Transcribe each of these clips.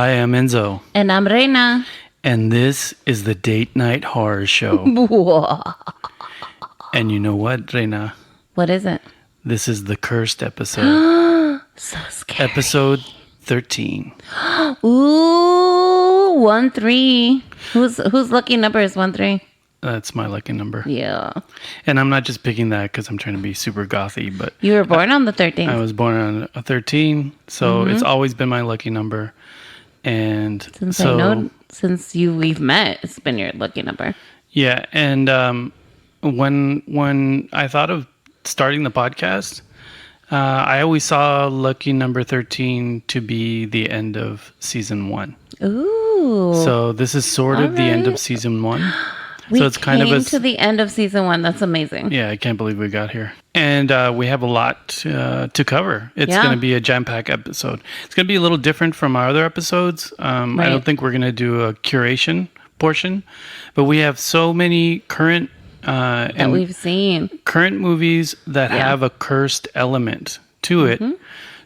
Hi, I'm Enzo. And I'm Reyna. And this is the Date Night Horror Show. And you know what, Reyna? What is it? This is the cursed episode. So scary. Episode 13. Ooh, 13. Whose lucky number is 13? That's my lucky number. Yeah. And I'm not just picking that because I'm trying to be super gothy, but... You were born on the 13th. I was born on a 13, so it's always been my lucky number. And since we've met, it's been your lucky number. Yeah, and when I thought of starting the podcast, I always saw lucky number 13 to be the end of season 1. Ooh. So this is sort of the end of season 1. So it's kind of to the end of season 1. That's amazing. Yeah, I can't believe we got here. And we have a lot to cover. It's going to be a jam-packed episode. It's going to be a little different from our other episodes. Right. I don't think we're going to do a curation portion, but we have so many current that we've seen current movies that have a cursed element to it.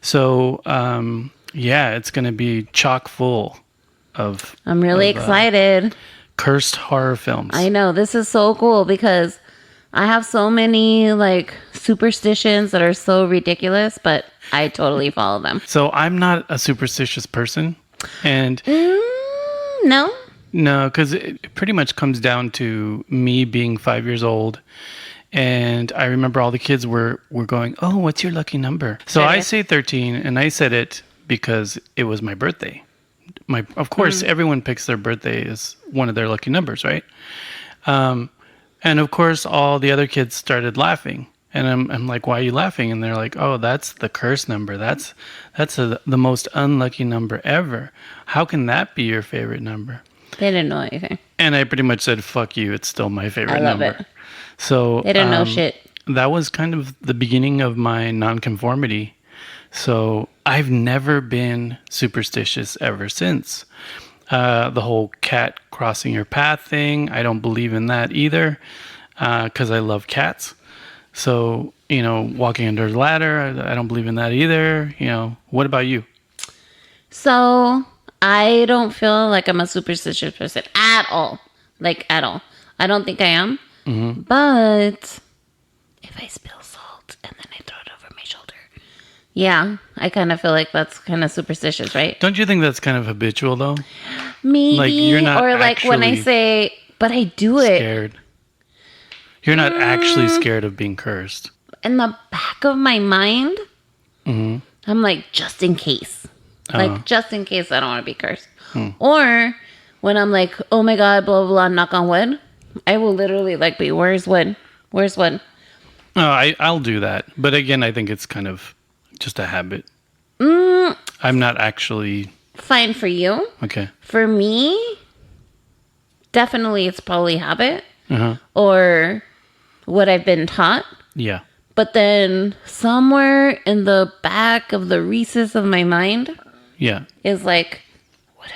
So it's going to be chock full of. I'm really excited. Cursed horror films. I know, this is so cool because I have so many superstitions that are so ridiculous, but I totally follow them. So I'm not a superstitious person, and no, because it pretty much comes down to me being 5 years old, and I remember all the kids were going, "Oh, what's your lucky number?" So I say 13, and I said it because it was my birthday. Of course, everyone picks their birthday as one of their lucky numbers, right? And of course, all the other kids started laughing, and I'm like, "Why are you laughing?" And they're like, "Oh, that's the curse number. That's the most unlucky number ever. How can that be your favorite number?" They didn't know anything, and I pretty much said, "Fuck you. It's still my favorite number." I love it. So they didn't know shit. That was kind of the beginning of my nonconformity. So I've never been superstitious ever since. The whole cat crossing your path thing, I don't believe in that either because I love cats. So, walking under the ladder, I don't believe in that either. What about you? So I don't feel like I'm a superstitious person at all. At all. I don't think I am. Mm-hmm. But if I spill salt and then I throw it over my shoulder, yeah, I kind of feel like that's kind of superstitious, right? Don't you think that's kind of habitual, though? Maybe. You're not or when I say, but I do it. Scared. You're not actually scared of being cursed. In the back of my mind, I'm like, just in case. Just in case I don't want to be cursed. Or when I'm like, oh my God, blah, blah, blah, knock on wood, I will literally be, where's wood? Where's wood? No, I'll do that. But again, I think it's kind of just a habit. I'm not actually... Fine for you. Okay. For me, definitely it's probably habit. Or what I've been taught. Yeah. But then somewhere in the back of the recess of my mind... Yeah. Is what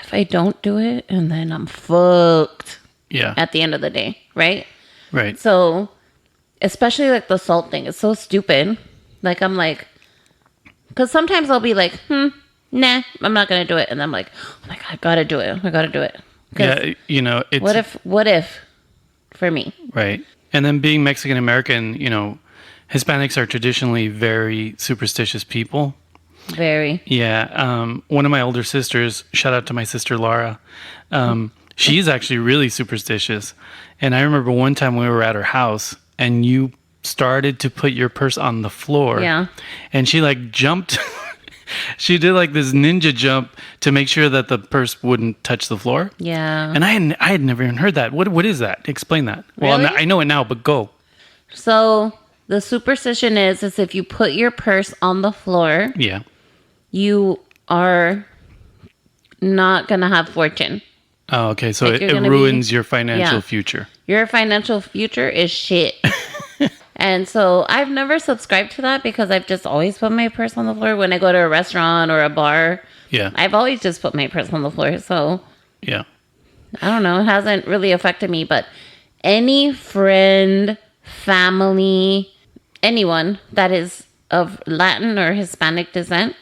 if I don't do it and then I'm fucked? Yeah. At the end of the day, right? Right. So, especially the salt thing, it's so stupid. I'm like... Because sometimes I'll be like, nah, I'm not going to do it. And I'm like, oh my God, I got to do it. I got to do it. Yeah, it's... What if for me? Right. And then being Mexican-American, Hispanics are traditionally very superstitious people. Very. Yeah. One of my older sisters, shout out to my sister Laura, she's actually really superstitious. And I remember one time we were at her house and you started to put your purse on the floor. Yeah. And she jumped. She did this ninja jump to make sure that the purse wouldn't touch the floor. Yeah. And I had never even heard that. What is that? Explain that. Really? Well, I know it now, but go. So the superstition is if you put your purse on the floor, yeah, you are not going to have fortune. Oh, okay. So it ruins your financial future. Your financial future is shit. And so I've never subscribed to that because I've just always put my purse on the floor when I go to a restaurant or a bar. Yeah. I've always just put my purse on the floor. So yeah, I don't know. It hasn't really affected me, but any friend, family, anyone that is of Latin or Hispanic descent,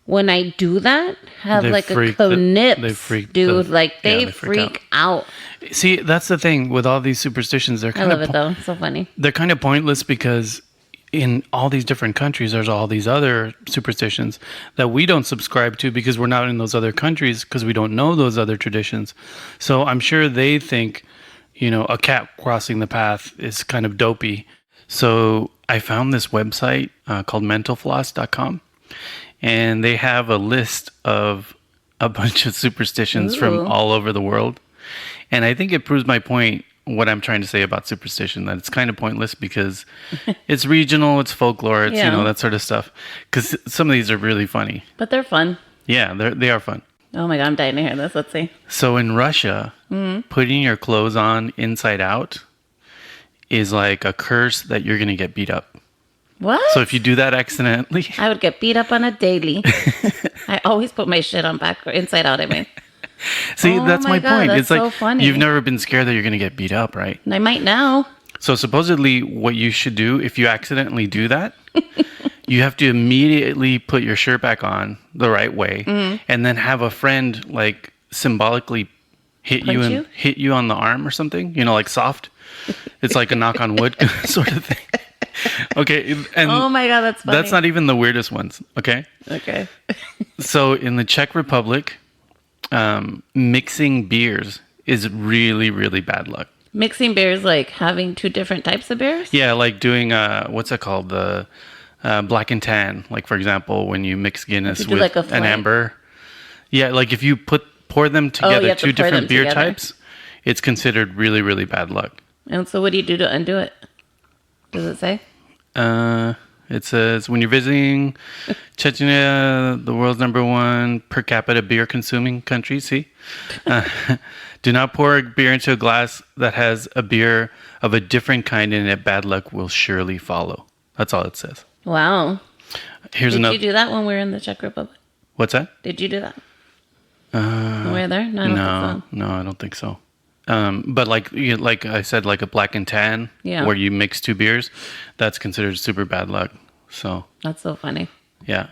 when I do that, have They like freak a they conips, freak dude. the- Like yeah, they they freak out. See, that's the thing with all these superstitions. They're I kind love of it though. It's so funny. they're kind of pointless because in all these different countries, there's all these other superstitions that we don't subscribe to because we're not in those other countries because we don't know those other traditions. So I'm sure they think, a cat crossing the path is kind of dopey. So I found this website called mentalfloss.com, and they have a list of a bunch of superstitions from Ooh. all over the world. And I think it proves my point, what I'm trying to say about superstition, that it's kind of pointless because it's regional, it's folklore, it's, Yeah. that sort of stuff. Because some of these are really funny. But they're fun. Yeah, they are fun. Oh my God, I'm dying to hear this. Let's see. So in Russia, putting your clothes on inside out is like a curse that you're going to get beat up. What? So if you do that accidentally, I would get beat up on a daily. I always put my shit on back or inside out, I mean. see, Oh that's my my God, point. that's It's like so funny. you've never been scared that you're going to get beat up, right? And I might now. So supposedly what you should do if you accidentally do that, you have to immediately put your shirt back on the right way and then have a friend like symbolically hit Punch you and you? hit you on the arm or something, like soft. It's like a knock on wood sort of thing. Okay, and Oh my God, that's funny. that's not even the weirdest ones, okay? Okay. So in the Czech Republic, mixing beers is really, really bad luck. Mixing beers, like having two different types of beers? Yeah, like doing what's it called? The black and tan. Like for example, when you mix Guinness You do with like a an flight? amber. Yeah, like if you pour them you together, have to two pour them different beer together. types, it's considered really, really bad luck. And so what do you do to undo it? Does it say? It says when you're visiting Chechnya, the world's #1 per capita beer consuming country. See, do not pour a beer into a glass that has a beer of a different kind in it. Bad luck will surely follow. That's all it says. Wow. Here's Did another. you do that when we were in the Czech Republic? What's that? Did you do that? When we were there? No, I don't think so. No, I don't think so. But like I said, like a black and tan, Yeah. where you mix two beers, that's considered super bad luck. So That's so funny. yeah,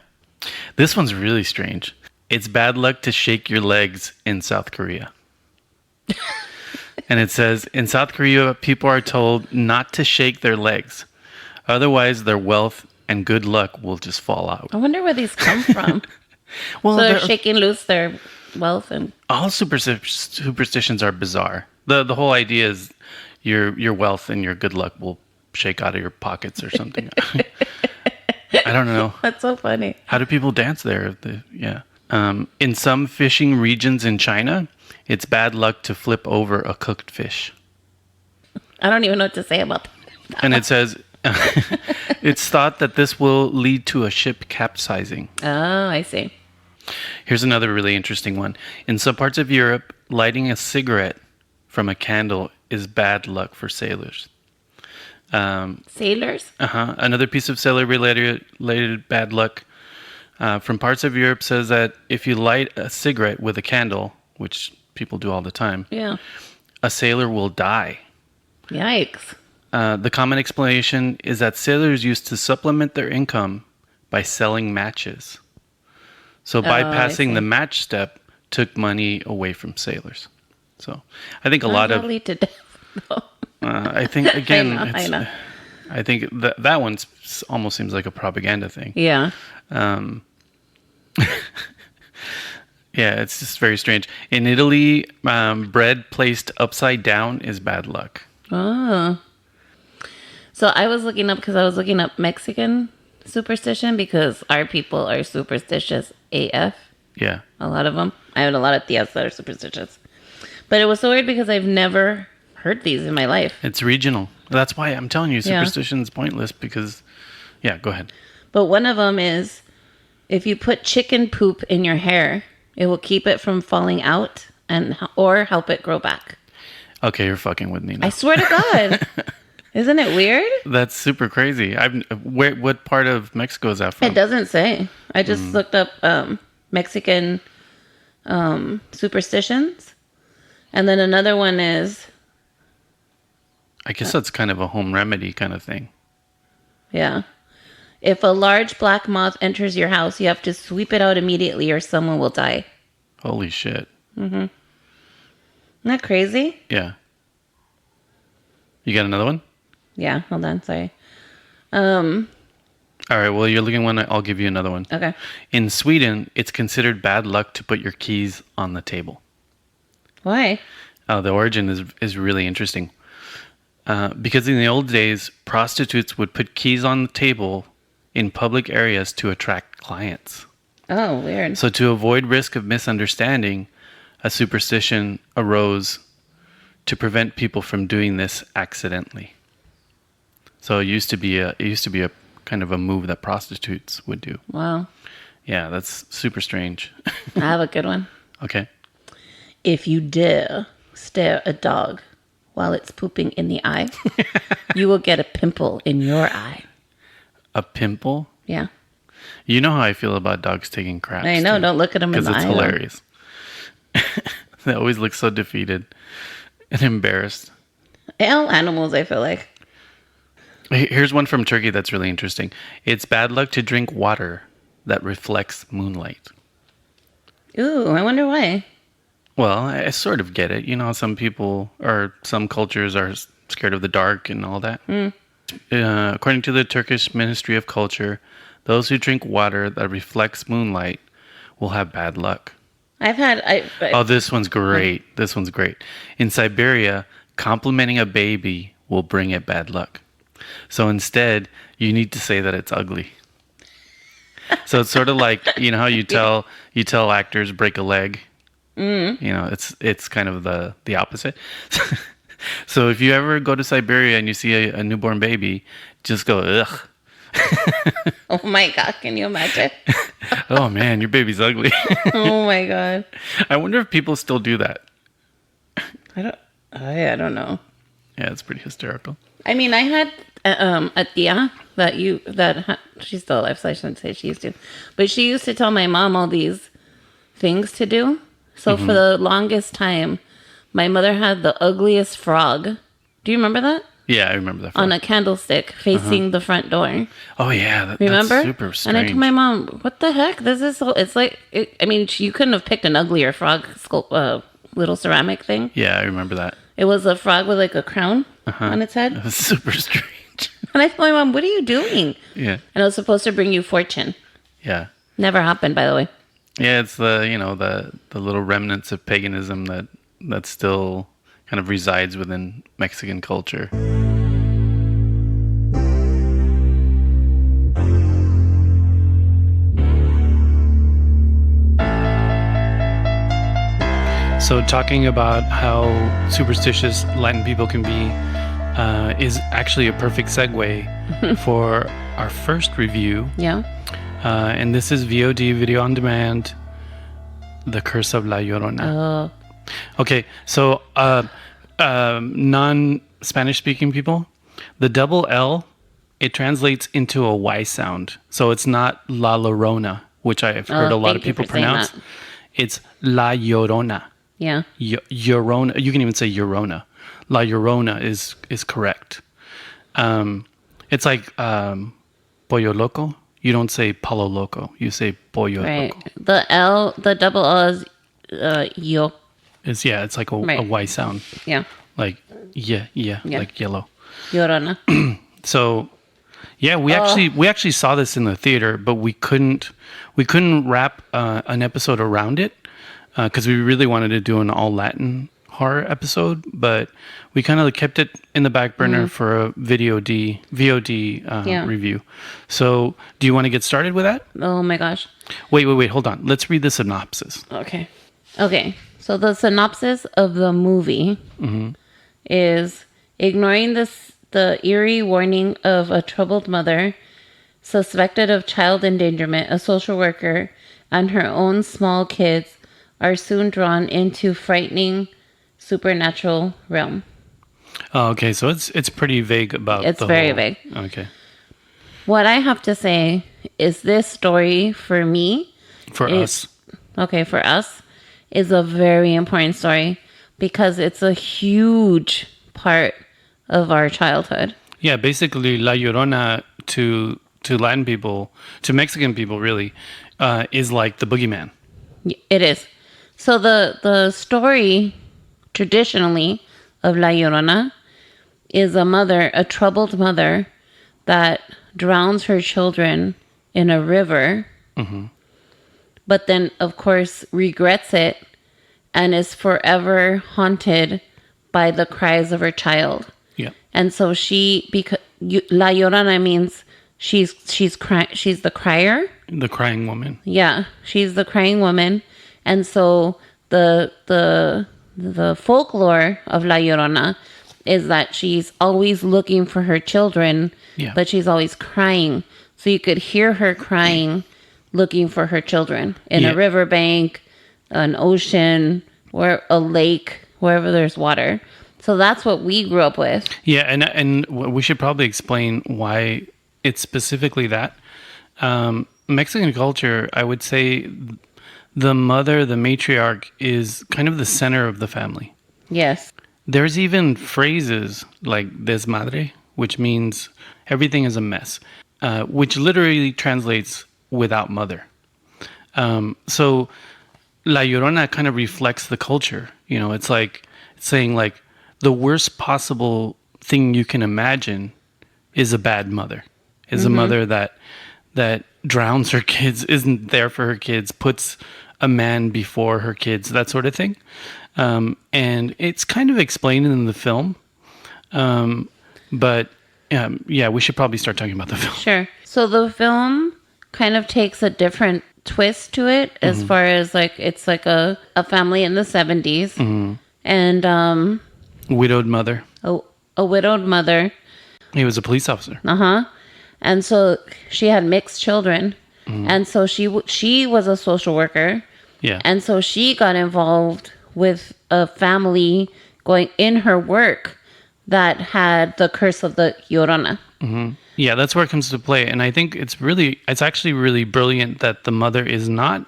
this one's really strange. It's bad luck to shake your legs in South Korea. And it says in South Korea, people are told not to shake their legs, otherwise their wealth and good luck will just fall out. I wonder where these come from. Well, So they're they're- shaking loose their wealth and all superstitions are bizarre. The whole idea is your wealth and your good luck will shake out of your pockets or something. I don't know. that's so funny. How do people dance there? Yeah. In some fishing regions in China, it's bad luck to flip over a cooked fish. I don't even know what to say about that. And it says it's thought that this will lead to a ship capsizing. Oh, I see. Here's another really interesting one. In some parts of Europe, lighting a cigarette from a candle is bad luck for sailors. Sailors? Another piece of sailor-related bad luck from parts of Europe says that if you light a cigarette with a candle, which people do all the time, Yeah. a sailor will die. Yikes. The common explanation is that sailors used to supplement their income by selling matches. So bypassing see. the match step took money away from sailors. So I think a How lot does of that lead to death, though? I think again, I know. I think that one almost seems like a propaganda thing. Yeah. Yeah, it's just very strange. In Italy, bread placed upside down is bad luck. Oh. So I was looking up Mexican superstition because our people are superstitious AF. Yeah. A lot of them. I have a lot of tias that are superstitious. But it was so weird because I've never heard these in my life. It's regional. That's why I'm telling you Yeah. superstition's pointless because, yeah, go ahead. But one of them is if you put chicken poop in your hair, it will keep it from falling out or help it grow back. Okay, you're fucking with me now. I swear to God. Isn't it weird? That's super crazy. What part of Mexico is that from? It doesn't say. I just looked up Mexican superstitions. And then another one is, I guess that's kind of a home remedy kind of thing. yeah. If a large black moth enters your house, you have to sweep it out immediately or someone will die. Holy shit. Isn't that crazy? Yeah. You got another one? Yeah, hold on, sorry. All right, well, you're looking one. I'll give you another one. Okay. In Sweden, it's considered bad luck to put your keys on the table. Why? The origin is really interesting. Because in the old days, prostitutes would put keys on the table in public areas to attract clients. Oh, weird. So to avoid risk of misunderstanding, a superstition arose to prevent people from doing this accidentally. So it used to be a kind of a move that prostitutes would do. Wow. Yeah, that's super strange. I have a good one. Okay. If you dare stare a dog while it's pooping in the eye, you will get a pimple in your eye. A pimple? Yeah. You know how I feel about dogs taking craps. I know. Don't look at them in the eye. Because it's hilarious. They always look so defeated and embarrassed. All animals, I feel like. Here's one from Turkey that's really interesting. It's bad luck to drink water that reflects moonlight. Ooh, I wonder why. Well, I sort of get it. You know, some people or some cultures are scared of the dark and all that. According to the Turkish Ministry of Culture, those who drink water that reflects moonlight will have bad luck. Oh, this one's great. This one's great. In Siberia, complimenting a baby will bring it bad luck. So instead, you need to say that it's ugly. So it's sort of like, you know how you tell actors break a leg? You know, it's kind of the opposite. So if you ever go to Siberia and you see a newborn baby, just go, ugh. Oh my God, can you imagine? Oh man, your baby's ugly. Oh my God. I wonder if people still do that. I don't know. Yeah, it's pretty hysterical. I mean, I had a tia she's still alive, so I shouldn't say she used to, but she used to tell my mom all these things to do. So for the longest time, my mother had the ugliest frog. Do you remember that? Yeah, I remember that. On a candlestick facing the front door. Oh yeah, remember? That's super strange. And I told my mom, "What the heck? This is so." It's like, I mean, you couldn't have picked an uglier frog little ceramic thing. Yeah, I remember that. It was a frog with like a crown on its head. It was super strange. And I told my mom, "What are you doing?" Yeah. And it was supposed to bring you fortune. Yeah. Never happened, by the way. Yeah, it's the little remnants of paganism that still kind of resides within Mexican culture. So talking about how superstitious Latin people can be is actually a perfect segue for our first review. Yeah. And this is VOD, Video on Demand, The Curse of La Llorona. Oh. Okay, so non-Spanish speaking people, the double L, it translates into a Y sound. So it's not La Llorona, which I've heard a lot of people pronounce. It's La Llorona. Yeah. Llorona. You can even say Llorona. La Llorona is correct. It's like Pollo Loco. You don't say Palo Loco. You say Pollo Loco. The double L is yo. It's like a Y sound. Yeah. Like yeah, like yellow. Llorona. So yeah, we actually saw this in the theater, but we couldn't wrap an episode around it because we really wanted to do an all Latin horror episode, but we kind of kept it in the back burner for a VOD review. So do you want to get started with that? Oh my gosh. Wait, hold on. Let's read the synopsis. Okay. So the synopsis of the movie is ignoring the eerie warning of a troubled mother suspected of child endangerment, a social worker, and her own small kids are soon drawn into frightening supernatural realm. Oh, okay. So it's pretty vague about it's very vague. Okay. What I have to say is this story for me for us is a very important story because it's a huge part of our childhood. Yeah, basically La Llorona to Latin people, to Mexican people, really, is like the boogeyman. It is. So the story traditionally of La Llorona is a troubled mother that drowns her children in a river, but then, of course, regrets it and is forever haunted by the cries of her child. Yeah. And so La Llorona means she's the crier. The crying woman. Yeah, she's the crying woman. And so the folklore of La Llorona is that she's always looking for her children, but she's always crying. So you could hear her crying, looking for her children in a riverbank, an ocean, or a lake, wherever there's water. So that's what we grew up with. Yeah, and we should probably explain why it's specifically that. Mexican culture, I would say the mother, the matriarch, is kind of the center of the family. Yes. There's even phrases like desmadre, which means everything is a mess, which literally translates without mother. So La Llorona kind of reflects the culture. You know, it's saying like the worst possible thing you can imagine is a bad mother, is a mother that drowns her kids, isn't there for her kids, puts a man before her kids, that sort of thing. And it's kind of explained in the film. But we should probably start talking about the film. Sure. So the film kind of takes a different twist to it as far as like it's like a family in the 70s and Widowed mother. A widowed mother. He was a police officer. And so she had mixed children. And so she was a social worker. Yeah. And so she got involved with a family going in her work that had the curse of the Llorona. Yeah, that's where it comes to play. And I think it's actually really brilliant that the mother is not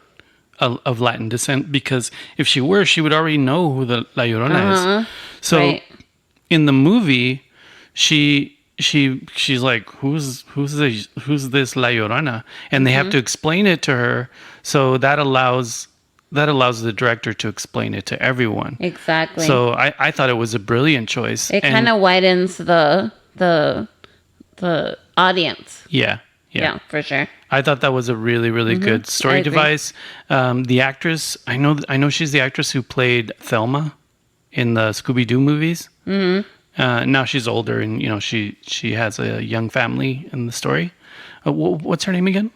of Latin descent, because if she were, she would already know who the La Llorona is. So in the movie, she's like, who's this La Llorona? And they have to explain it to her. So that allows the director to explain it to everyone. Exactly. So I thought it was a brilliant choice. It kind of widens the audience. Yeah, for sure. I thought that was a really, really good story device. The actress, I know she's the actress who played Thelma in the Scooby-Doo movies. Now she's older, and she has a young family in the story. What's her name again?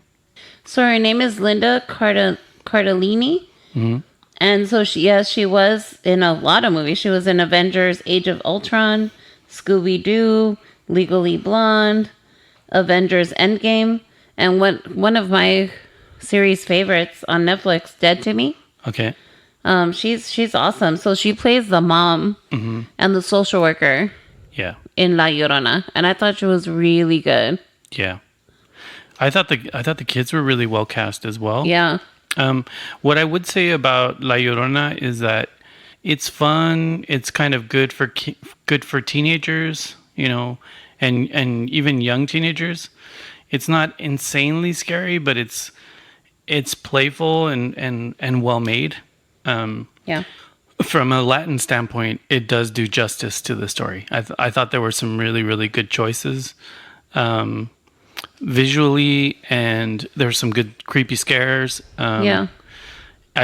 So her name is Linda Cardellini. And so she was in a lot of movies. She was in Avengers: Age of Ultron, Scooby-Doo, Legally Blonde, Avengers: Endgame, and one of my series favorites on Netflix, Dead to Me. Okay. She's awesome. So she plays the mom and the social worker. Yeah. In La Llorona, and I thought she was really good. Yeah. I thought the kids were really well cast as well. Yeah. What I would say about La Llorona is that it's fun. It's kind of good for teenagers, and even young teenagers. It's not insanely scary, but it's playful and well made. Yeah. From a Latin standpoint, it does do justice to the story. I thought there were some really, really good choices visually, and there's some good creepy scares. I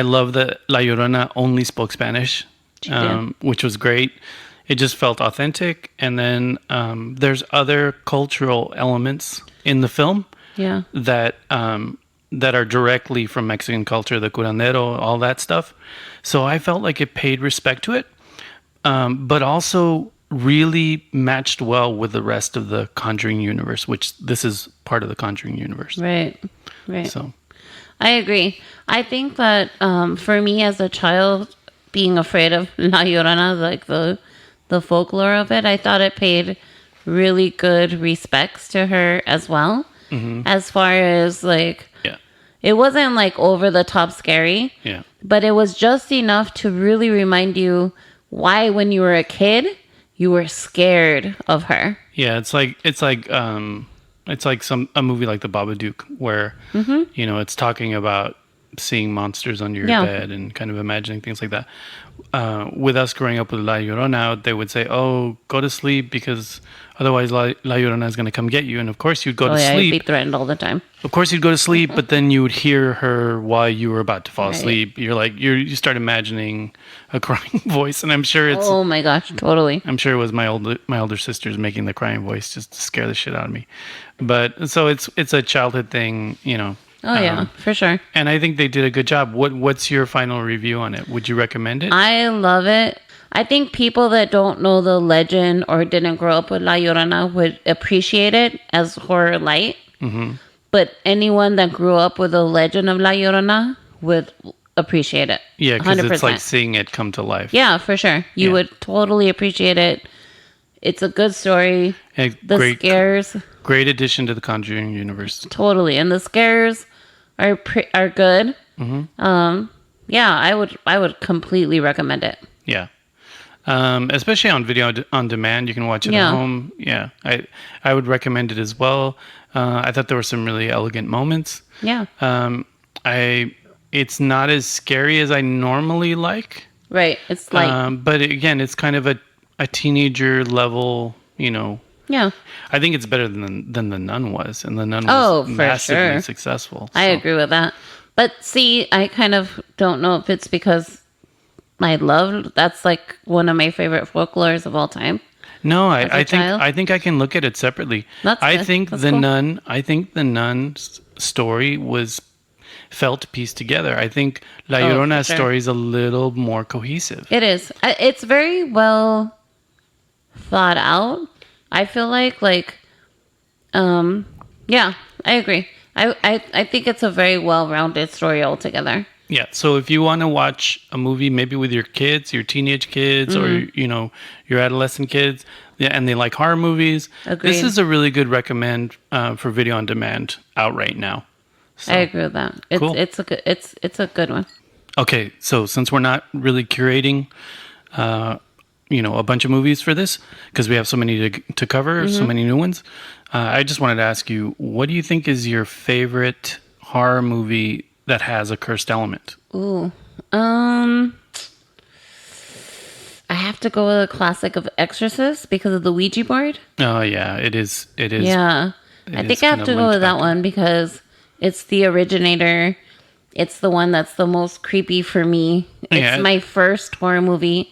love that La Llorona only spoke Spanish, which was great. It just felt authentic. And then there's other cultural elements in the film that are directly from Mexican culture, the curandero, all that stuff. So I felt like it paid respect to it, but also really matched well with the rest of the Conjuring universe, which this is part of the Conjuring universe. Right. So I agree. I think that for me as a child, being afraid of La Llorona, like the folklore of it, I thought it paid really good respects to her as well. As far as like, it wasn't like over the top scary, but it was just enough to really remind you why, when you were a kid, you were scared of her. Yeah, it's like It's like a movie like The Babadook, where it's talking about seeing monsters under your bed and kind of imagining things like that. With us growing up with La Llorona, they would say, "Oh, go to sleep because otherwise La Llorona is going to come get you." And of course, you'd go to sleep. You'd be threatened all the time. Of course, you'd go to sleep, but then you would hear her while you were about to fall asleep. You're like, you start imagining a crying voice, and I'm sure it's. Oh my gosh, totally. I'm sure it was my older sisters making the crying voice just to scare the shit out of me. But so it's a childhood thing, Oh yeah, for sure. And I think they did a good job. What's your final review on it? Would you recommend it? I love it. I think people that don't know the legend or didn't grow up with La Llorona would appreciate it as horror light. Mm-hmm. But anyone that grew up with the legend of La Llorona would appreciate it. Yeah, because it's like seeing it come to life. Yeah, for sure. You would totally appreciate it. It's a good story. The scares. Great addition to the Conjuring universe. Totally. And the scares are good. Mm-hmm. Yeah, I would completely recommend it. Yeah. Especially on video on demand. You can watch it at home. Yeah. I would recommend it as well. I thought there were some really elegant moments. Yeah. It's not as scary as I normally like. Right. It's like but again, it's kind of a teenager level, Yeah. I think it's better than The Nun was, and The Nun was massively successful. So. I agree with that. But see, I kind of don't know if it's because that's like one of my favorite folklores of all time. No, I think I can look at it separately. I think The Nun's story felt pieced together. I think La Llorona's story is a little more cohesive. It is. It's very well thought out. I feel like yeah, I agree. I think it's a very well-rounded story altogether. Yeah, so if you want to watch a movie maybe with your kids, your teenage kids, or your adolescent kids, and they like horror movies, Agreed. This is a really good recommend for video on demand out right now. So, I agree with that. Cool. It's a good one. Okay, so since we're not really curating a bunch of movies for this, because we have so many to cover, so many new ones, I just wanted to ask you, what do you think is your favorite horror movie that has a cursed element? Ooh. I have to go with a classic of Exorcist because of the Ouija board. Oh, yeah, it is. Yeah. I think I have to go with that one because it's the originator. It's the one that's the most creepy for me. It's my first horror movie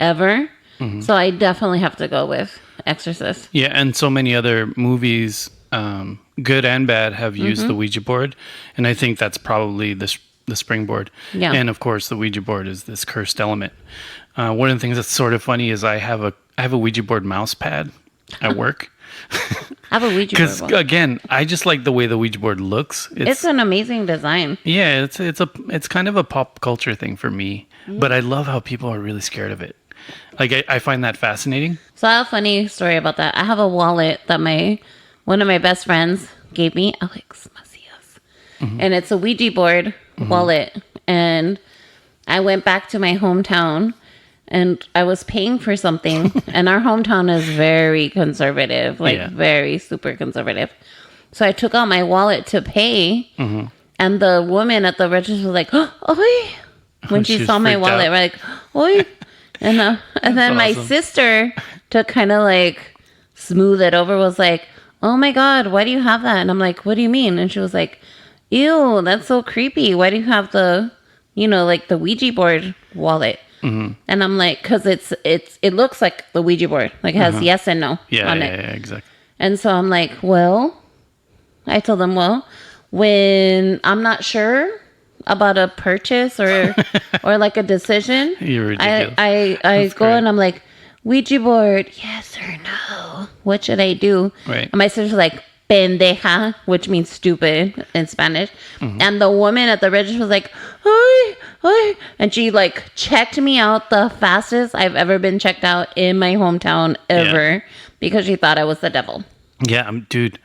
ever. Mm-hmm. So I definitely have to go with Exorcist. Yeah, and so many other movies, good and bad, have used the Ouija board. And I think that's probably the springboard. Yeah. And of course, the Ouija board is this cursed element. One of the things that's sort of funny is I have a Ouija board mouse pad at work. I have a Ouija board. Because again, I just like the way the Ouija board looks. It's an amazing design. Yeah, it's kind of a pop culture thing for me. Mm-hmm. But I love how people are really scared of it. Like I find that fascinating. So I have a funny story about that. I have a wallet that one of my best friends gave me, Alex Macias. Mm-hmm. And it's a Ouija board wallet. And I went back to my hometown and I was paying for something. And our hometown is very conservative, very super conservative. So I took out my wallet to pay. Mm-hmm. And the woman at the register was like, "Oh, when she saw my wallet, we're like, "Oi." And then awesome. My sister, to kind of like smooth it over, was like, "Oh my God, why do you have that?" And I'm like, "What do you mean?" And she was like, "Ew, that's so creepy. Why do you have the, like the Ouija board wallet?" Mm-hmm. And I'm like, "Cause it looks like the Ouija board, like it has yes and no on it." Yeah, exactly. And so I'm like, I told them, when I'm not sure about a purchase or like a decision, you're ridiculous. I go and I'm like, "Ouija board, yes or no? What should I do?" Right. And my sister's like, "Pendeja," which means stupid in Spanish. Mm-hmm. And the woman at the register was like, "Hi." And she like checked me out the fastest I've ever been checked out in my hometown ever because she thought I was the devil. Yeah, dude.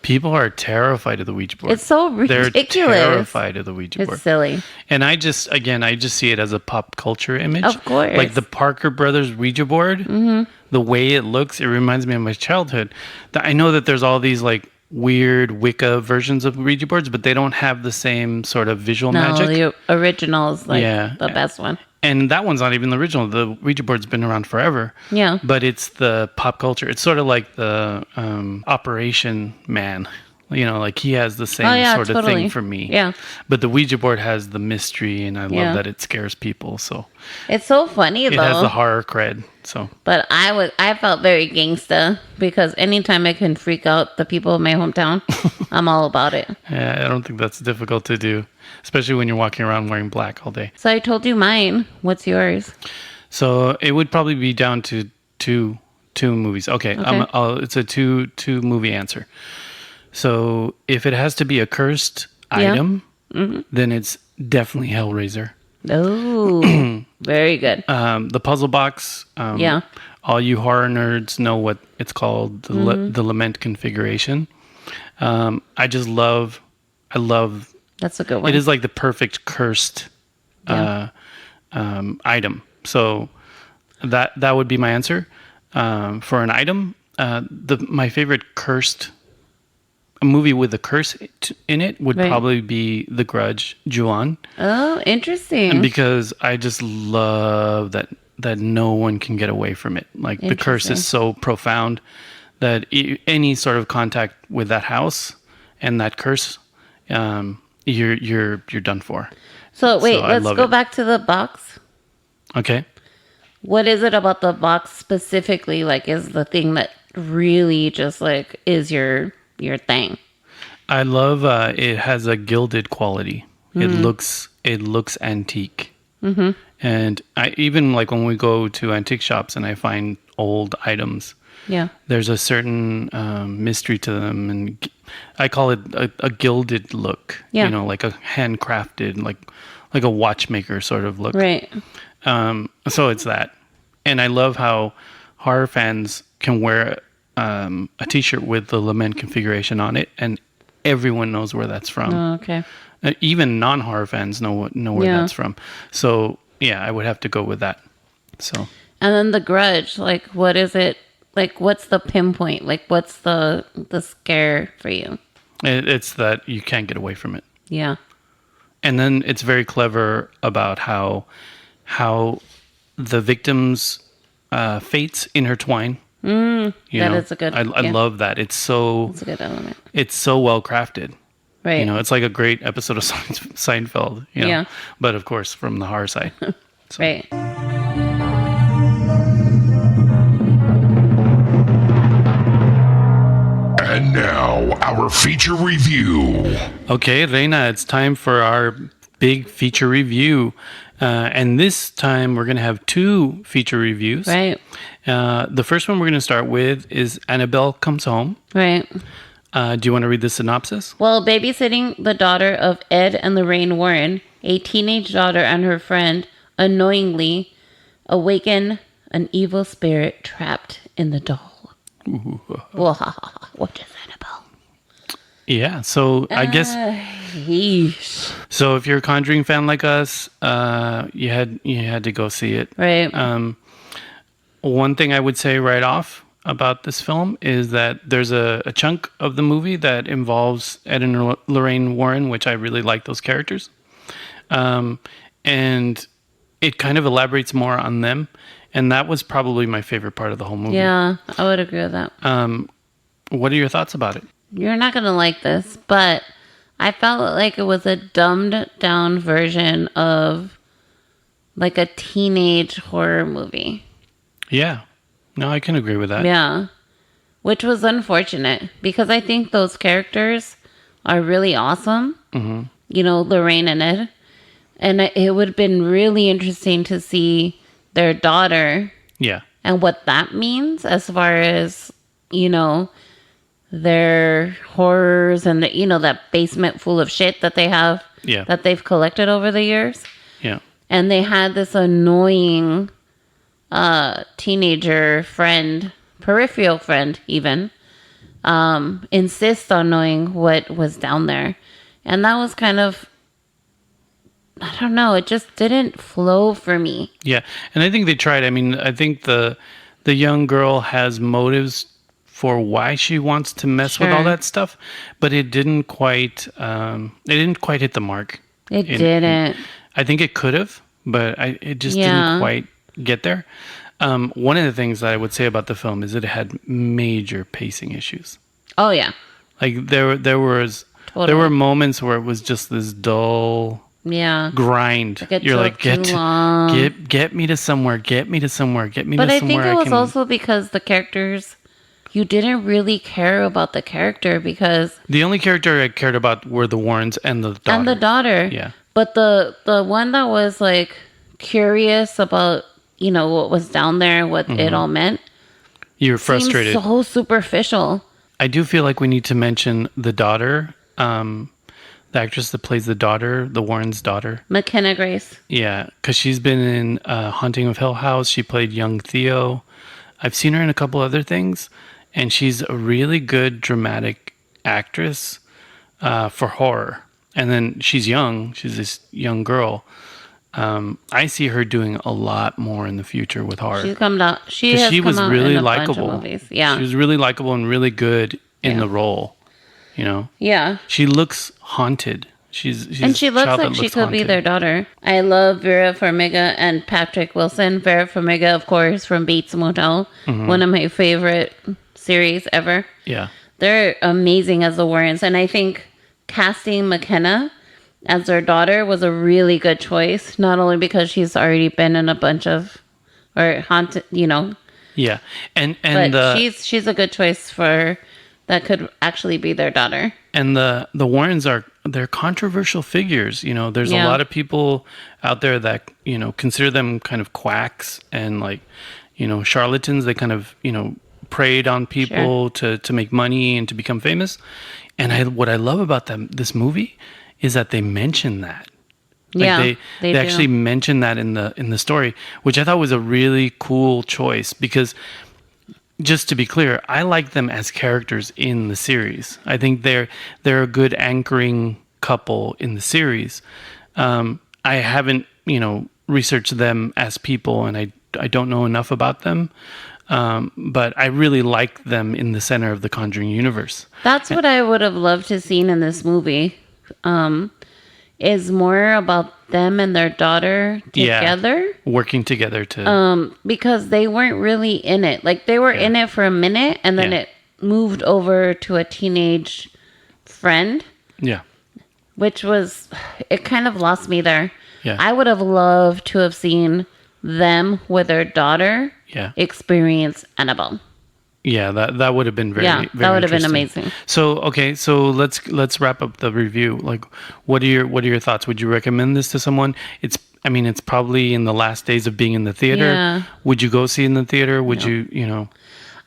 People are terrified of the Ouija board. It's so ridiculous. They're terrified of the Ouija board. It's silly. And I just see it as a pop culture image. Of course. Like the Parker Brothers Ouija board, the way it looks, it reminds me of my childhood. I know that there's all these like weird Wicca versions of Ouija boards, but they don't have the same sort of visual magic. The original is like the best one. And that one's not even the original. The Ouija board's been around forever. Yeah. But it's the pop culture. It's sort of like the Operation Man. Like he has the same sort of thing for me. Yeah. But the Ouija board has the mystery, and I love that it scares people. So it's so funny, though. It has the horror cred. So. But I felt very gangsta because anytime I can freak out the people in my hometown, I'm all about it. Yeah, I don't think that's difficult to do, especially when you're walking around wearing black all day. So I told you mine. What's yours? So it would probably be down to two movies. Okay. It's a two movie answer. So if it has to be a cursed item, then it's definitely Hellraiser. Oh, very good. The puzzle box. All you horror nerds know what it's called, the lament configuration. I love. That's a good one. It is like the perfect cursed item. So that would be my answer for an item. My favorite cursed. A movie with a curse in it would probably be The Grudge, Ju-on. Oh, interesting. And because I just love that no one can get away from it. Like the curse is so profound that any sort of contact with that house and that curse, you're done for. So wait, let's go back to the box. Okay. What is it about the box specifically? Like, is the thing that really just like is your thing? I love it has a gilded quality. It looks antique. And I even like when we go to antique shops and I find old items. Yeah. There's a certain mystery to them, and I call it a gilded look. Yeah. Like a handcrafted, like a watchmaker sort of look. Right. So it's that, and I love how horror fans can wear a T-shirt with the lament configuration on it, and everyone knows where that's from. Oh, okay. Even non-horror fans know where that's from. So yeah, I would have to go with that. So. And then The Grudge, like, what is it? Like, what's the pinpoint? Like, what's the scare for you? It's that you can't get away from it. Yeah. And then it's very clever about how the victim's fates intertwine. That is a good. I love that. It's a good element. It's so well crafted. Right. It's like a great episode of Seinfeld. Yeah. But of course, from the horror side. So. Right. And now, our feature review. Okay, Reyna, it's time for our big feature review. And this time we're going to have two feature reviews. Right. The first one we're going to start with is Annabelle Comes Home. Right. Do you want to read the synopsis? Well, babysitting the daughter of Ed and Lorraine Warren, a teenage daughter and her friend unknowingly awaken an evil spirit trapped in the doll. What is Annabelle? Yeah, so I guess. Yeesh. So if you're a Conjuring fan like us, you had to go see it. Right. One thing I would say right off about this film is that there's a chunk of the movie that involves Ed and Lorraine Warren, which I really like those characters. And it kind of elaborates more on them. And that was probably my favorite part of the whole movie. Yeah, I would agree with that. What are your thoughts about it? You're not going to like this, but I felt like it was a dumbed down version of like a teenage horror movie. Yeah. No, I can agree with that. Yeah. Which was unfortunate because I think those characters are really awesome. Mm-hmm. Lorraine and Ed. And it would have been really interesting to see their daughter. Yeah. And what that means as far as, their horrors and, that basement full of shit that they have. Yeah. That they've collected over the years. Yeah. And they had this annoying teenager friend, peripheral friend even, insist on knowing what was down there. And that was kind of, I don't know, it just didn't flow for me. Yeah, and I think they tried. I mean, I think the young girl has motives for why she wants to mess with all that stuff, but it didn't quite hit the mark. It didn't. I think it could have, but it just didn't quite get there. One of the things that I would say about the film is it had major pacing issues. Oh yeah. Like there were moments where it was just this dull grind. Like You're like, get me to somewhere, get me to somewhere, get me to somewhere. But I think it was also because the characters, you didn't really care about the character because the only character I cared about were the Warrens and the daughter. Yeah. But the one that was like curious about, what was down there, what it all meant. You were frustrated. Seems so superficial. I do feel like we need to mention the daughter, the actress that plays the daughter, the Warren's daughter. McKenna Grace. Yeah, because she's been in Haunting of Hill House. She played young Theo. I've seen her in a couple other things, and she's a really good dramatic actress for horror. And then she's young. She's this young girl. I see her doing a lot more in the future with horror. She's come down. She was really likable. Yeah, she was really likable and really good in the role. Yeah. She looks haunted. She's and she looks like she could be their daughter. I love Vera Farmiga and Patrick Wilson. Vera Farmiga, of course, from Bates Motel, one of my favorite series ever. Yeah, they're amazing as the Warrens, and I think casting McKenna as their daughter was a really good choice, not only because she's already been in a bunch of haunted, Yeah, but she's a good choice for that could actually be their daughter. And the Warrens they're controversial figures. There's a lot of people out there that consider them kind of quacks and charlatans. They kind of preyed on people to make money and to become famous. And what I love about this movie is that they mention that. They actually mention that in the story, which I thought was a really cool choice because, just to be clear, I like them as characters in the series. I think they're a good anchoring couple in the series. I haven't researched them as people, and I don't know enough about them. But I really like them in the center of the Conjuring universe. That's what I would have loved to seen in this movie. Is more about them and their daughter together, working together to because they weren't really in it. Like they were in it for a minute, and then it moved over to a teenage friend. Yeah, which was it kind of lost me there. Yeah, I would have loved to have seen them with their daughter. Experience Annabelle. Yeah, that would have been very that would have been amazing. So let's wrap up the review. Like, what are your thoughts? Would you recommend this to someone? It's probably in the last days of being in the theater. Yeah. Would you go see it in the theater? Would you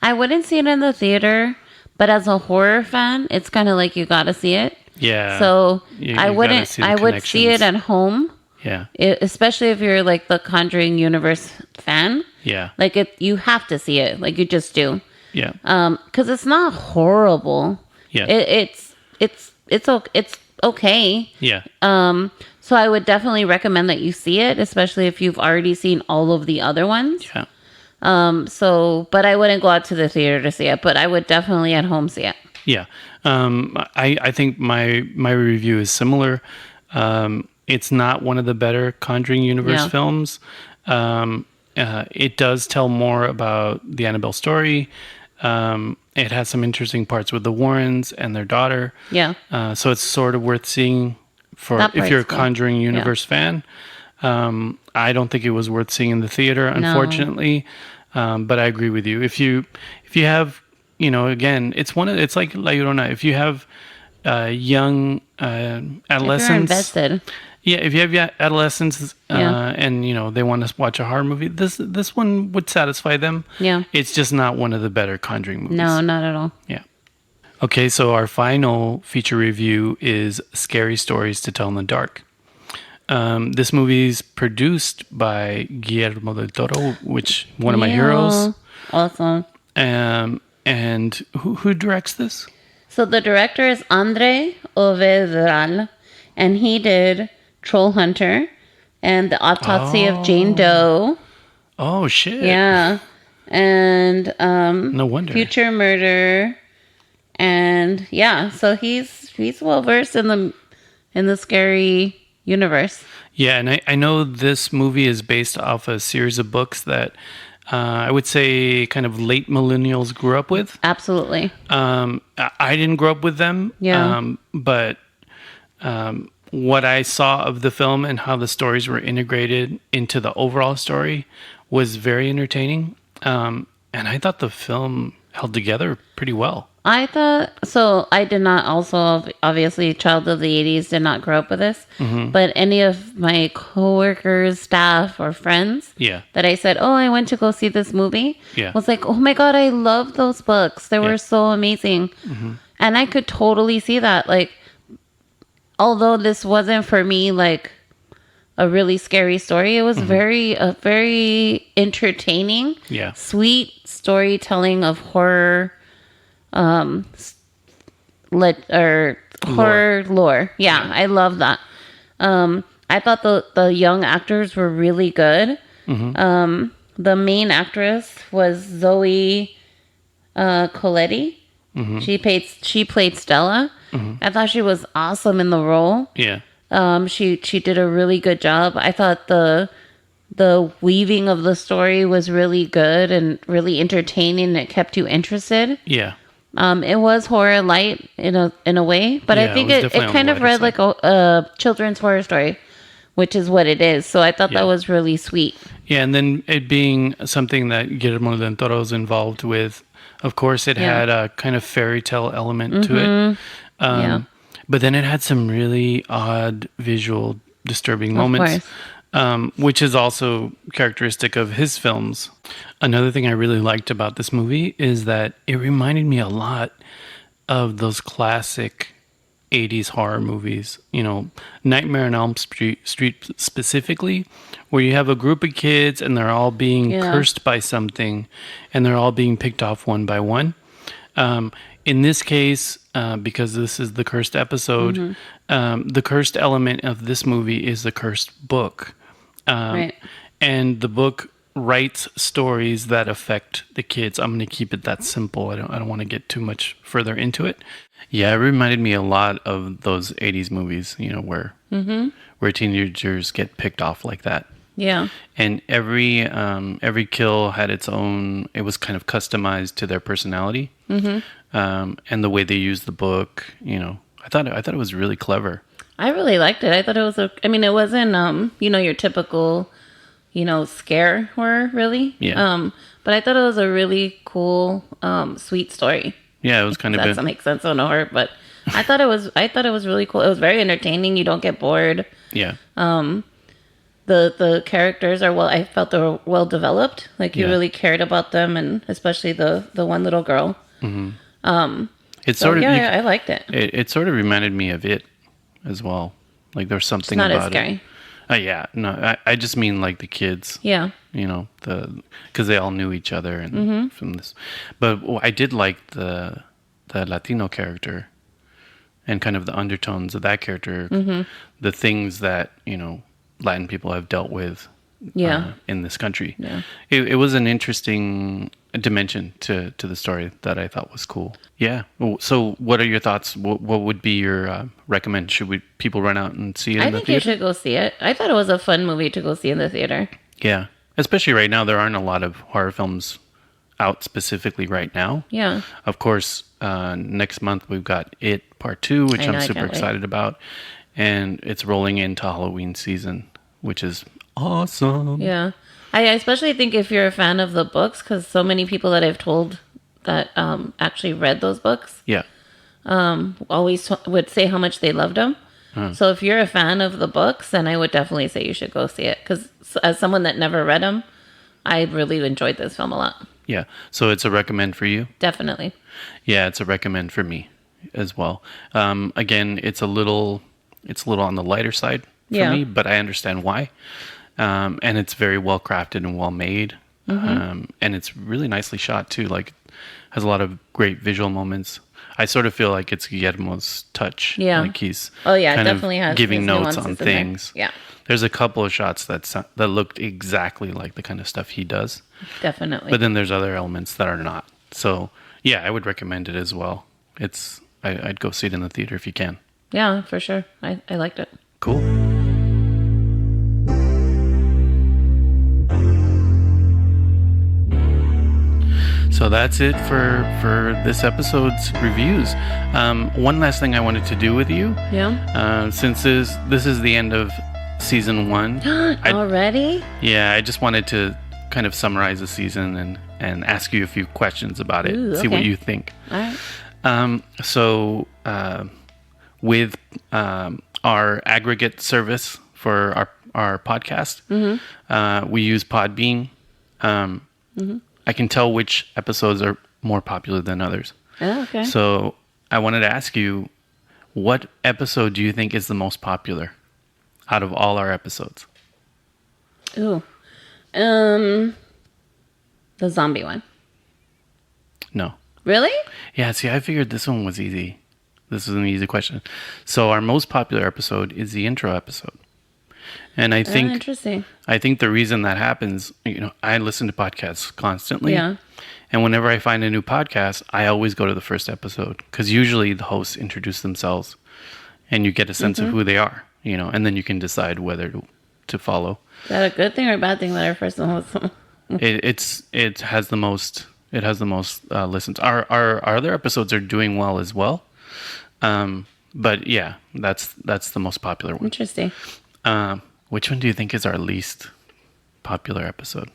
I wouldn't see it in the theater, but as a horror fan, it's kind of like you got to see it. Yeah. So I wouldn't. I would see it at home. Yeah. Especially if you're like the Conjuring universe fan. Yeah. Like you have to see it. Like you just do. Yeah. Because it's not horrible. Yeah. It's okay. Yeah. So I would definitely recommend that you see it, especially if you've already seen all of the other ones. Yeah. But I wouldn't go out to the theater to see it, but I would definitely at home see it. Yeah. I think my review is similar. It's not one of the better Conjuring universe films. It does tell more about the Annabelle story. It has some interesting parts with the Warrens and their daughter. Yeah. So it's sort of worth seeing if you're a Conjuring universe fan. I don't think it was worth seeing in the theater, unfortunately. But I agree with you. If you have, again, it's like La Llorona. If you have young adolescents, if you're invested. Yeah, if you have adolescents and they want to watch a horror movie, this one would satisfy them. Yeah, it's just not one of the better Conjuring movies. No, not at all. Yeah. Okay, so our final feature review is Scary Stories to Tell in the Dark. This movie is produced by Guillermo del Toro, which one of my heroes. Awesome. And who directs this? So the director is Andre Ovedral, and he did Troll Hunter and The Autopsy of Jane Doe. Oh, shit. Yeah. and No wonder. future murder, and yeah, so he's well versed in the scary universe. Yeah, and I know this movie is based off a series of books that I would say kind of late millennials grew up with. Absolutely. I didn't grow up with them. Yeah. But what I saw of the film and how the stories were integrated into the overall story was very entertaining. And I thought the film held together pretty well. I thought so. I did not also, obviously, child of the 80s, did not grow up with this. But any of my coworkers, staff, or friends Yeah. that I said, oh, I went to go see this movie, Yeah. was like, oh my God, I love those books. They were so amazing. And I could totally see that. Like, although this wasn't for me, like, a really scary story, it was very entertaining, Yeah. sweet storytelling of horror, horror lore. Yeah, I love that. I thought the young actors were really good. The main actress was Zoe Colletti. She played Stella. I thought she was awesome in the role. Yeah. She did a really good job. I thought the weaving of the story was really good and really entertaining. It kept you interested. Yeah. It was horror light in a way, but Yeah, I think it was it definitely on kind the of lighter read like a children's horror story, which is what it is. So I thought Yeah. that was really sweet. Yeah, and then it being something that Guillermo del Toro was involved with, of course, it had a kind of fairy tale element to it. Yeah. But then it had some really odd visual, disturbing moments, which is also characteristic of his films. Another thing I really liked about this movie is that it reminded me a lot of those classic 80s horror movies, you know, Nightmare on Elm Street specifically, where you have a group of kids and they're all being cursed by something and they're all being picked off one by one. In this case, because this is the cursed episode, the cursed element of this movie is the cursed book. Right. And the book writes stories that affect the kids. I'm going to keep it that simple. I don't want to get too much further into it. Yeah, it reminded me a lot of those 80s movies, you know, where teenagers get picked off like that. Yeah. And every kill had its own, it was kind of customized to their personality. And the way they used the book, you know, I thought it was really clever. I really liked it. I thought it was it wasn't your typical, scare horror really. Yeah. But I thought it was a really cool, sweet story. Yeah, it was kind of That makes sense on horror, but I thought it was really cool. It was very entertaining. You don't get bored. yeah. The characters I felt they were well developed. Like you Yeah. really cared about them, and especially the one little girl. It's So sort of I liked it. it sort of reminded me of it as well. Like there's something It's not as about scary. it. Yeah, no, I just mean like the kids. Yeah. You know, because they all knew each other and from this. But I did like the Latino character and kind of the undertones of that character, the things that Latin people have dealt with. Yeah. In this country. Yeah. It was an interesting dimension to the story that I thought was cool. Yeah. So what are your thoughts? What would be your recommend? Should people run out and see it in the I think theater? you should go see it. I thought it was a fun movie to go see in the theater. Yeah. Especially right now, there aren't a lot of horror films out specifically right now. Yeah. Of course, next month we've got It Part 2, which I know, I'm I super can't wait. excited about. And it's rolling into Halloween season, which is awesome. Yeah. I especially think if you're a fan of the books, because so many people that I've told that actually read those books Yeah. always would say how much they loved them. So if you're a fan of the books, then I would definitely say you should go see it. Because as someone that never read them, I really enjoyed this film a lot. Yeah. So it's a recommend for you? Definitely. Yeah, it's a recommend for me as well. Again, it's a little on the lighter side for me, but I understand why. And it's very well crafted and well made. And it's really nicely shot too. Like has a lot of great visual moments. I sort of feel like it's Guillermo's touch. Yeah. Like he's Oh yeah, it kind of definitely has giving his notes nuances on in there. things. Yeah, There's a couple of shots that looked exactly like the kind of stuff he does. definitely. But then there's other elements that are not. So yeah, I would recommend it as well. I'd go see it in the theater if you can. Yeah, for sure. I liked it. Cool. So that's it for this episode's reviews. One last thing I wanted to do with you, Yeah. since this is the end of season 1. Already? Yeah, I just wanted to kind of summarize the season and ask you a few questions about it. Ooh, see what okay. you think. All right. With our aggregate service for our podcast, we use Podbean. I can tell which episodes are more popular than others. Oh, okay. So I wanted to ask you, what episode do you think is the most popular out of all our episodes? Ooh. The zombie one. No. Really? Yeah, see, I figured this one was easy. This was an easy question. So our most popular episode is the intro episode. And I think interesting. I think the reason that happens, I listen to podcasts constantly. Yeah. And whenever I find a new podcast, I always go to the first episode because usually the hosts introduce themselves and you get a sense of who they are, and then you can decide whether to follow. Is that a good thing or a bad thing that our first one was? It has the most listens. Our other episodes are doing well as well. But yeah, that's the most popular one. Interesting. Which one do you think is our least popular episode?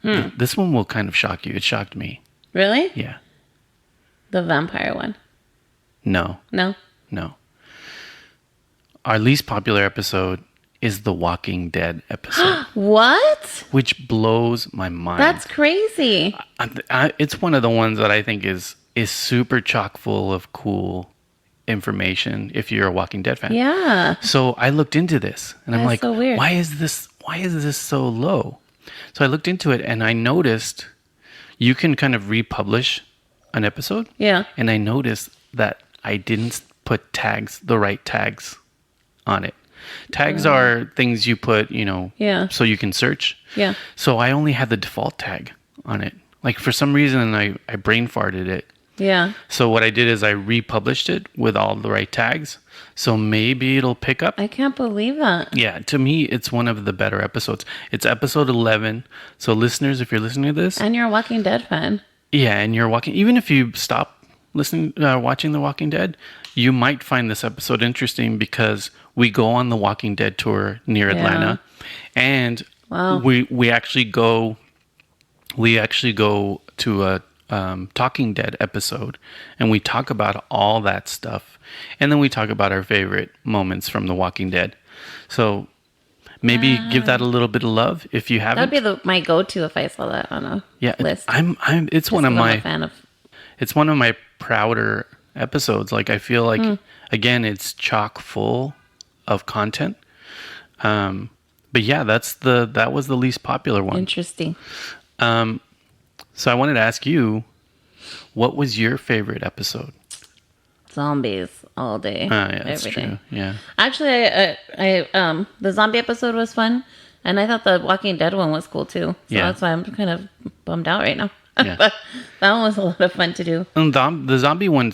This one will kind of shock you. It shocked me. Really? Yeah. The vampire one. No. No? Our least popular episode is the Walking Dead episode, What? which blows my mind. That's crazy. It's one of the ones that I think is super chock full of cool information if you're a Walking Dead fan. Yeah. So I looked into this and I'm That's like, so weird. why is this so low? So I looked into it and I noticed you can kind of republish an episode. Yeah. And I noticed that I didn't put the right tags on it. Tags are things you put, Yeah. so you can search. Yeah. So I only had the default tag on it. Like for some reason I brain farted it. Yeah. So what I did is I republished it with all the right tags. So maybe it'll pick up. I can't believe that. Yeah, to me, it's one of the better episodes. It's episode 11. So listeners, if you're listening to this, And you're a Walking Dead fan. yeah, and you're even if you stop watching The Walking Dead, you might find this episode interesting because we go on the Walking Dead tour near Atlanta, and Wow. we actually go to a Talking Dead episode, and we talk about all that stuff, and then we talk about our favorite moments from The Walking Dead. So maybe give that a little bit of love if you haven't. That'd be my go-to if I saw that on a list. It's one of I'm my a fan of. it's one of my prouder episodes. Like I feel like again, it's chock full of content. But yeah, that was the least popular one. Interesting. So I wanted to ask you, what was your favorite episode? Zombies all day. Yeah, that's everything. true. Yeah. Actually, I the zombie episode was fun, and I thought the Walking Dead one was cool too. So Yeah. that's why I'm kind of bummed out right now. Yeah. But that one was a lot of fun to do. And the zombie one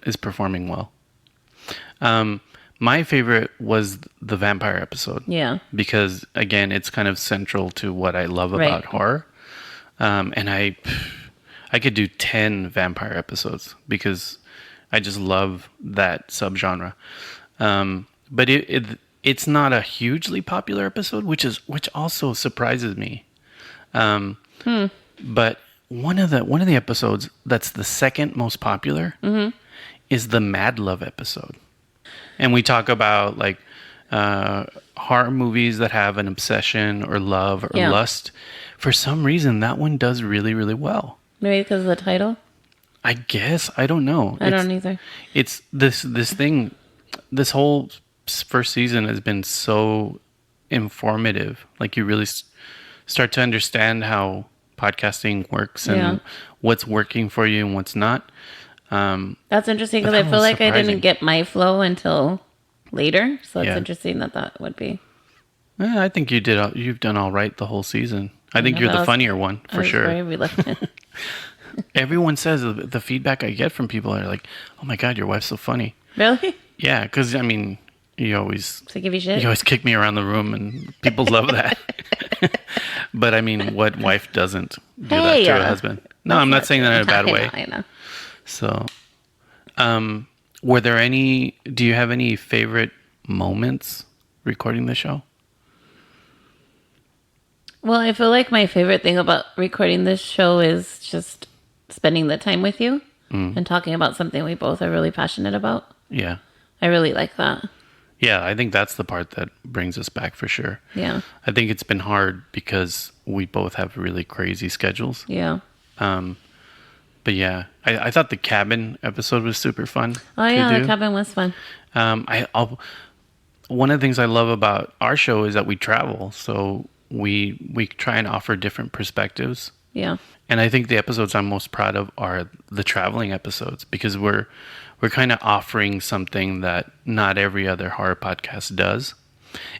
is performing well. My favorite was the vampire episode. Yeah. Because again, it's kind of central to what I love Right. about horror. And I could do 10 vampire episodes because I just love that subgenre. But it's not a hugely popular episode, which also surprises me. But one of the episodes that's the second most popular is the Mad Love episode. And we talk about like horror movies that have an obsession or love or lust. For some reason, that one does really, really well. Maybe because of the title. I guess. I don't know. I don't either. It's this thing. This whole first season has been so informative. Like you really start to understand how podcasting works and what's working for you and what's not. That's interesting because But I that feel was like I surprising. didn't get my flow until later. So it's Yeah. interesting that would be. I think you've done all right the whole season. I think know, you're but the I was- funnier one I for was sure. very reluctant. Everyone says the feedback I get from people are like, "Oh my god, your wife's so funny." Really? Yeah, because I mean, you always To give you shit? kick me around the room, and people love that. But I mean, what wife doesn't do that to a husband? No, I'm not saying that in a bad way. I know. So, do you have any favorite moments recording the show? Well, I feel like my favorite thing about recording this show is just spending the time with you and talking about something we both are really passionate about. Yeah. I really like that. Yeah, I think that's the part that brings us back for sure. Yeah. I think it's been hard because we both have really crazy schedules. Yeah. But yeah, I thought the cabin episode was super fun. Oh, to yeah. do. The cabin was fun. One of the things I love about our show is that we travel. So we try and offer different perspectives. Yeah. And I think the episodes I'm most proud of are the traveling episodes because we're kind of offering something that not every other horror podcast does.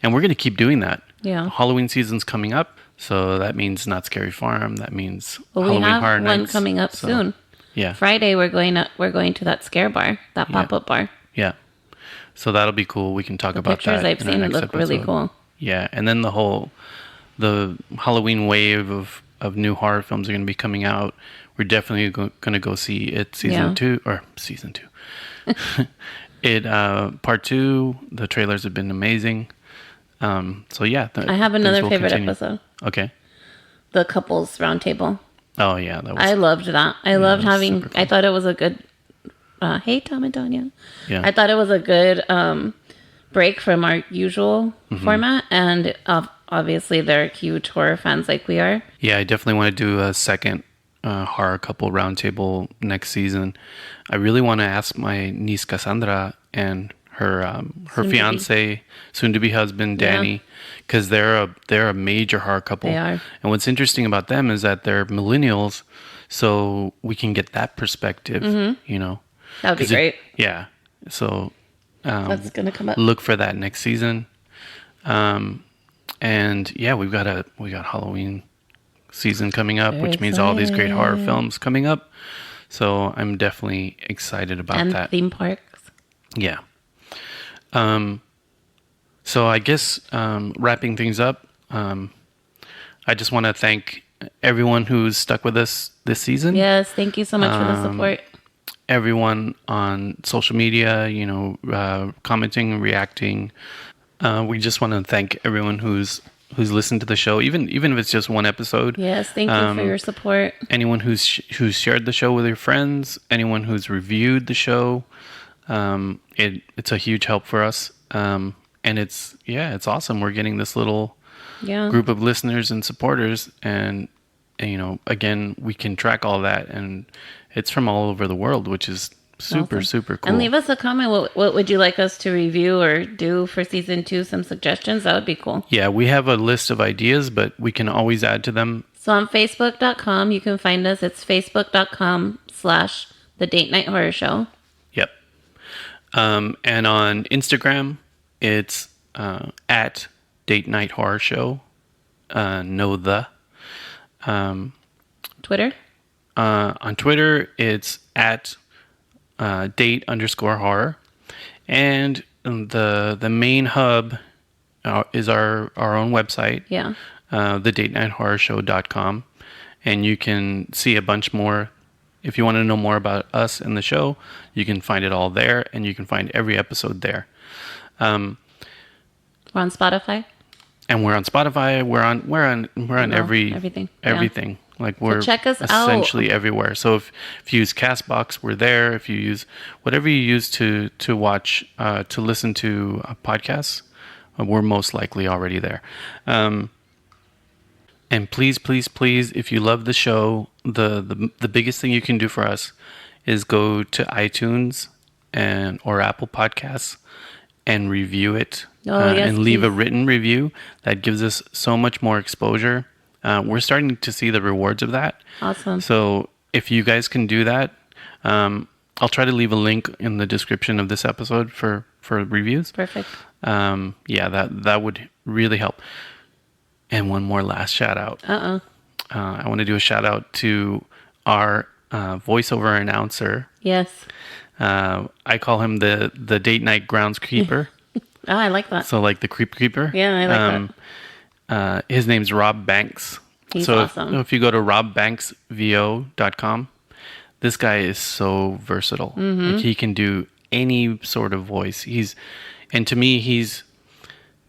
And we're going to keep doing that. Yeah. Halloween season's coming up. So that means Not Scary Farm. That means Well, Halloween we have Horror one Nights. coming up So, soon. Yeah. Friday, we're going to that scare bar, that pop-up bar. Yeah. So that'll be cool. We can talk The about pictures that. I've in our seen next look really episode. cool. Yeah. And then the Halloween wave of new horror films are going to be coming out. We're definitely going to go see it season 2. Part 2. The trailers have been amazing. So yeah. I have another things will favorite continue. episode. Okay. The couples roundtable. Oh yeah. That was, I loved that. I loved was having. super fun. I thought it was a good. Hey, Tom and Tanya. yeah. I thought it was a good break from our usual Mm-hmm. format, and obviously they're huge horror fans like we are. Yeah, I definitely want to do a second horror couple roundtable next season. I really want to ask my niece Cassandra and her fiance, soon-to-be husband Danny, because they're a major horror couple. They are. And what's interesting about them is that they're millennials, so we can get that perspective. You know, That would be 'Cause great. yeah. So That's gonna come up. look for that next season. And yeah, we got Halloween season coming up, Very which means all these great horror excited. films coming up. So I'm definitely excited about And that. theme parks. Yeah. So I guess wrapping things up, I just want to thank everyone who's stuck with us this season. Yes, thank you so much for the support. Everyone on social media, commenting and reacting. We just want to thank everyone who's listened to the show, even if it's just one episode. Yes, thank you for your support. Anyone who's shared the show with your friends, anyone who's reviewed the show, it's a huge help for us. And it's awesome. We're getting this little Yeah. group of listeners and supporters, and again, we can track all that, and it's from all over the world, which is super cool. And leave us a comment. What would you like us to review or do for season 2? Some suggestions. That would be cool. Yeah, we have a list of ideas, but we can always add to them. So on Facebook.com, you can find us. It's facebook.com/The Date Night Horror Show. Yep. And on Instagram, it's at Date Night Horror Show. Twitter. On Twitter, it's at date_horror. And the main hub is our own website, Yeah. thedatenighthorrorshow.com. And you can see a bunch more. If you want to know more about us and the show, you can find it all there, and you can find every episode there. We're on Spotify. And we're on Spotify. We're on everything. Yeah. everything. Like we're check us out. essentially everywhere. So if you use Castbox, we're there. If you use whatever you use to watch, to listen to podcasts, we're most likely already there. And please, if you love the show, the biggest thing you can do for us is go to iTunes or Apple Podcasts and review it. Oh, yes, and leave a please. written review. That gives us so much more exposure. we're starting to see the rewards of that. Awesome. So if you guys can do that, I'll try to leave a link in the description of this episode for reviews. Perfect. Yeah, that would really help. And one more last shout out. I want to do a shout out to our voiceover announcer. Yes. I call him the date night grounds creeper. Oh, I like that. So like the creeper. Yeah, I like that. His name's Rob Banks. He's so awesome. if you go to robbanksvo.com, this guy is so versatile. Mm-hmm. Like he can do any sort of voice. And to me,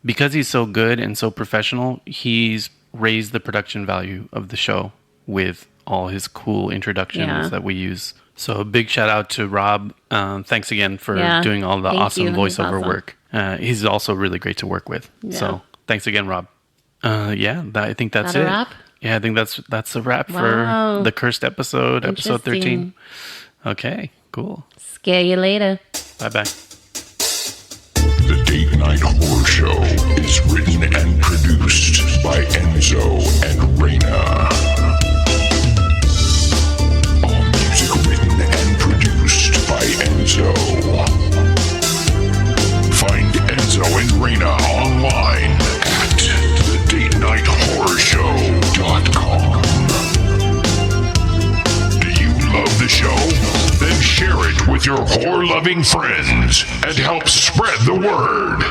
because he's so good and so professional, he's raised the production value of the show with all his cool introductions that we use. So a big shout out to Rob. Thanks again for doing all the awesome voiceover work. He's also really great to work with. Yeah. So thanks again, Rob. I think that's That a it. wrap? Yeah, I think that's a wrap for the cursed episode 13. Okay, cool. Scare you later. Bye-bye. The Date Night Horror Show is written and produced by Enzo and Reyna. All music written and produced by Enzo. Find Enzo and Reyna online at thedatenightHorrorshow.com. Do you love the show? Then share it with your horror-loving friends and help spread the word.